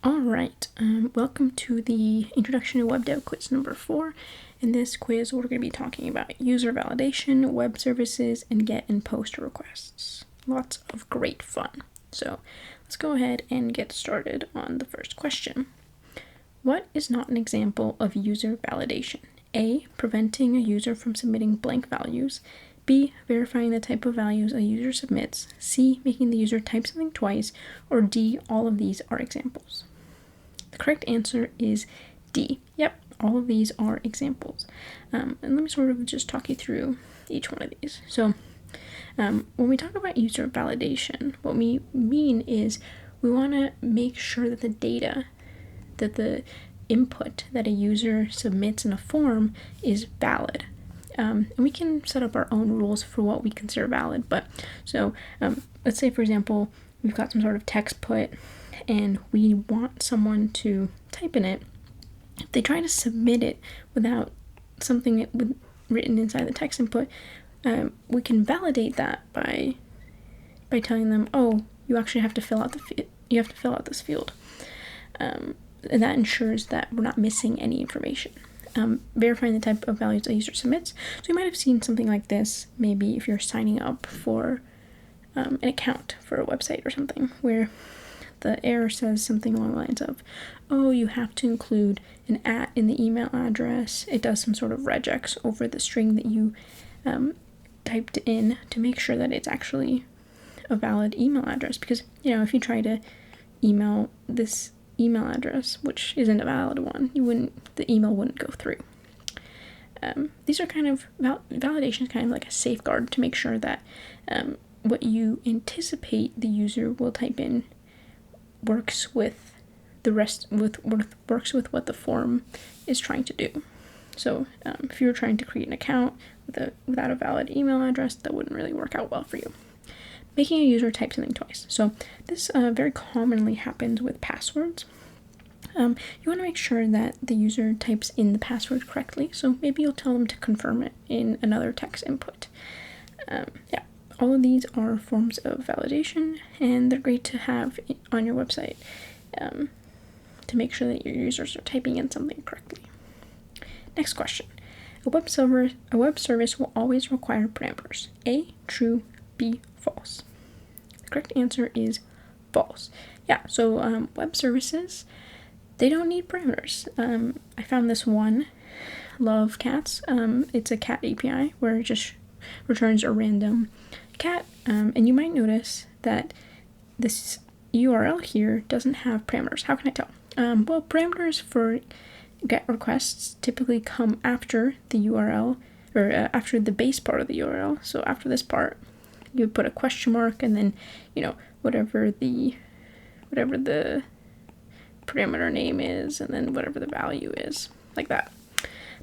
Alright, welcome to the Introduction to Web Dev quiz number 4. In this quiz, we're going to be talking about user validation, web services, and get and post requests. Lots of great fun. So let's go ahead and get started on the first question. What is not an example of user validation? A. Preventing a user from submitting blank values. B. Verifying the type of values a user submits. C. Making the user type something twice. Or D. All of these are examples. The correct answer is D. Yep, all of these are examples. And let me sort of just talk you through each one of these. So when we talk about user validation, what we mean is we want to make sure that the data, that the input that a user submits in a form is valid. And we can set up our own rules for what we consider valid. But so let's say, for example, we've got some sort of text put and we want someone to type in it. If they try to submit it without something written inside the text input, we can validate that by telling them, oh, you actually have to fill out this field. And that ensures that we're not missing any information. Verifying the type of values a user submits. So you might have seen something like this, maybe if you're signing up for an account for a website or something, where the error says something along the lines of, oh, you have to include an @ in the email address. It does some sort of regex over the string that you typed in to make sure that it's actually a valid email address. Because, if you try to email this email address, which isn't a valid one, the email wouldn't go through. These are kind of, validation is kind of like a safeguard to make sure that what you anticipate the user will type in works with what the form is trying to do. So if you're trying to create an account without a valid email address, that wouldn't really work out well for you. Making a user type something twice. So this very commonly happens with passwords. You want to make sure that the user types in the password correctly. So maybe you'll tell them to confirm it in another text input. All of these are forms of validation, and they're great to have on your website to make sure that your users are typing in something correctly. Next question. A web service will always require parameters. A, true, B, false. The correct answer is false. So web services, they don't need parameters. I found this one, Love Cats. It's a cat API where it just returns a random cat, and you might notice that this URL here doesn't have parameters. How can I tell? Well, parameters for GET requests typically come after the URL, or after the base part of the URL. So after this part, you put a question mark, and then whatever the parameter name is, and then whatever the value is, like that.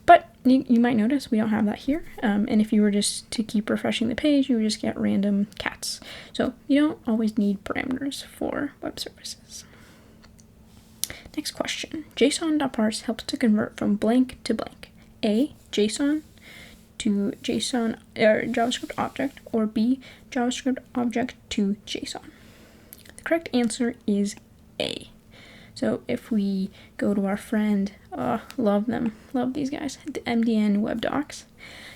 But you might notice we don't have that here, and if you were just to keep refreshing the page, you would just get random cats. So you don't always need parameters for web services. Next question. JSON.parse helps to convert from blank to blank. A, JSON to JSON or JavaScript object, or B, JavaScript object to JSON. The correct answer is A. So if we go to our friend, love these guys, the MDN Web Docs,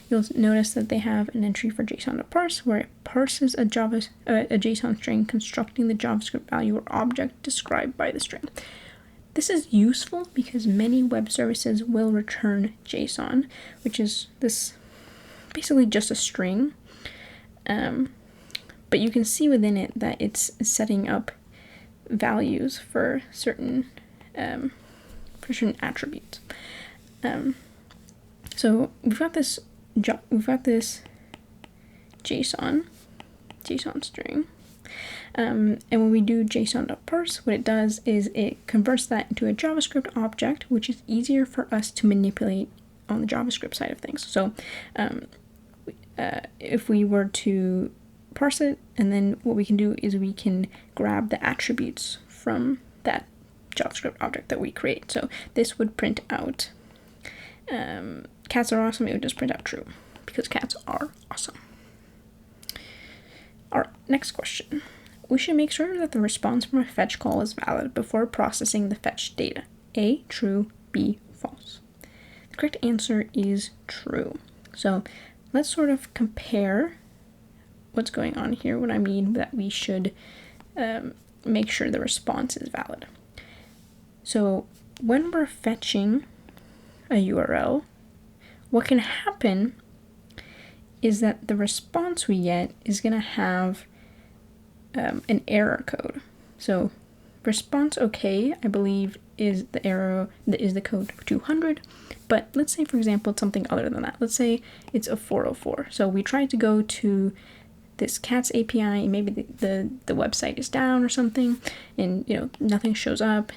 you'll notice that they have an entry for JSON.parse where it parses a JSON string constructing the JavaScript value or object described by the string. This is useful because many web services will return JSON, which is this basically just a string, but you can see within it that it's setting up values for certain attributes. So we've got this JSON string, and when we do JSON.parse, what it does is it converts that into a JavaScript object, which is easier for us to manipulate on the JavaScript side of things. So if we were to parse it, and then what we can do is we can grab the attributes from that JavaScript object that we create. So this would print out cats are awesome. It would just print out true because cats are awesome. All right, next question. we should make sure that the response from a fetch call is valid before processing the fetched data. A, true, B, false. The correct answer is true. So let's sort of compare what's going on here, what I mean that we should make sure the response is valid. So when we're fetching a URL, what can happen is that the response we get is going to have an error code. So response OK, I believe, is the error that is the code 200. But let's say, for example, it's something other than that. Let's say it's a 404. So we tried to go to this CATS API, and maybe the website is down or something, and nothing shows up,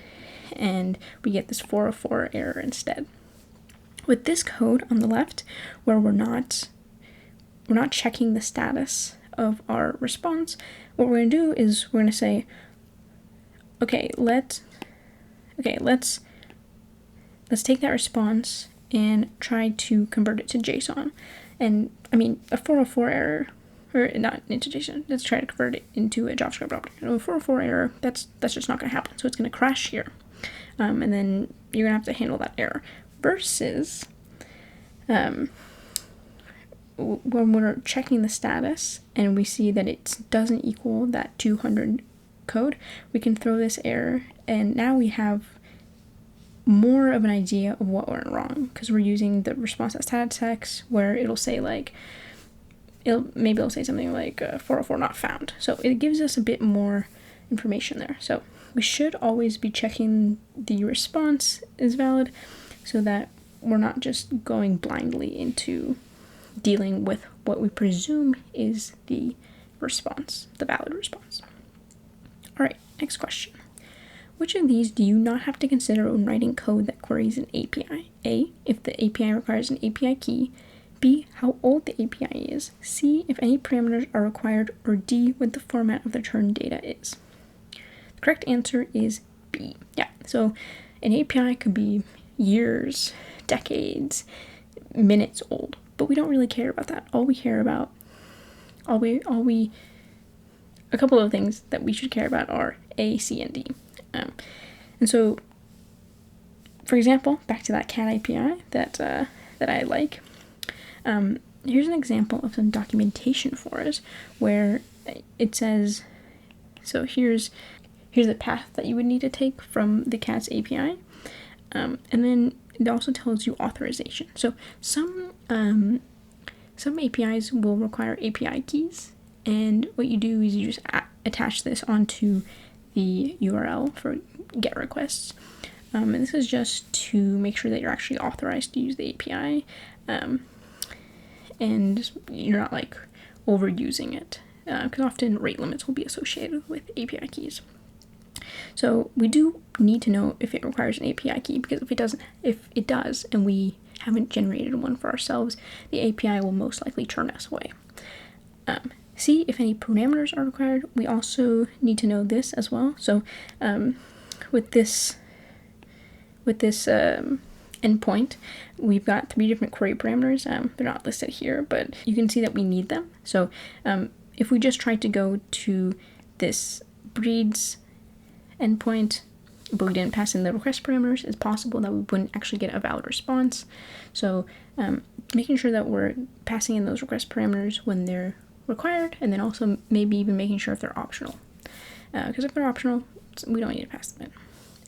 and we get this 404 error instead. With this code on the left, where we're not checking the status of our response, what we're going to do is we're going to say, okay, let's take that response and try to convert it to JSON. And I mean, a 404 error, or not into JSON, let's try to convert it into a JavaScript object. A 404 error, that's just not going to happen. So it's going to crash here. And then you're going to have to handle that error. Versus when we're checking the status and we see that it doesn't equal that 200 code, we can throw this error, and now we have more of an idea of what went wrong, because we're using the response.status text where it'll say it'll say something like 404 not found. So it gives us a bit more information there. So we should always be checking the response is valid, so that we're not just going blindly into dealing with what we presume is the response, the valid response. All right, next question. Which of these do you not have to consider when writing code that queries an API? A, if the API requires an API key. B, how old the API is. C, if any parameters are required. Or D, what the format of the return data is. The correct answer is B. Yeah, so an API could be years, decades, minutes old, but we don't really care about that. All we care about, a couple of things that we should care about are A, C, and D. And so, for example, back to that CAT API that I like, here's an example of some documentation for us where it says, so here's the path that you would need to take from the CATS API, and then it also tells you authorization. So some APIs will require API keys, and what you do is you just attach this onto the URL for GET requests. And this is just to make sure that you're actually authorized to use the API, and you're not like overusing it, because often rate limits will be associated with API keys. So we do need to know if it requires an API key, because if it does, and we haven't generated one for ourselves, the API will most likely turn us away. See if any parameters are required. We also need to know this as well. So with this endpoint, we've got 3 different query parameters. They're not listed here, but you can see that we need them. So if we just tried to go to this breeds endpoint, but we didn't pass in the request parameters, it's possible that we wouldn't actually get a valid response. So making sure that we're passing in those request parameters when they're required, and then also maybe even making sure if they're optional. Because if they're optional, we don't need to pass them in.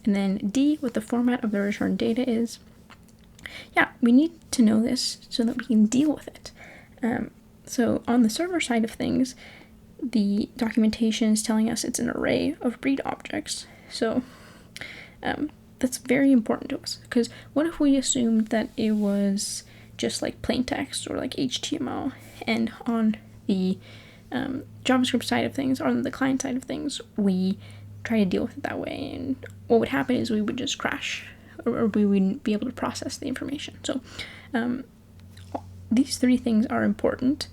And then D, what the format of the return data is. Yeah, we need to know this so that we can deal with it. So on the server side of things, the documentation is telling us it's an array of breed objects. So that's very important to us, because what if we assumed that it was just like plain text or like HTML, and on the JavaScript side of things, or on the client side of things, we try to deal with it that way, and what would happen is we would just crash, or we wouldn't be able to process the information. So these 3 things are important,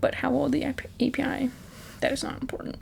but how old the API, that is not important.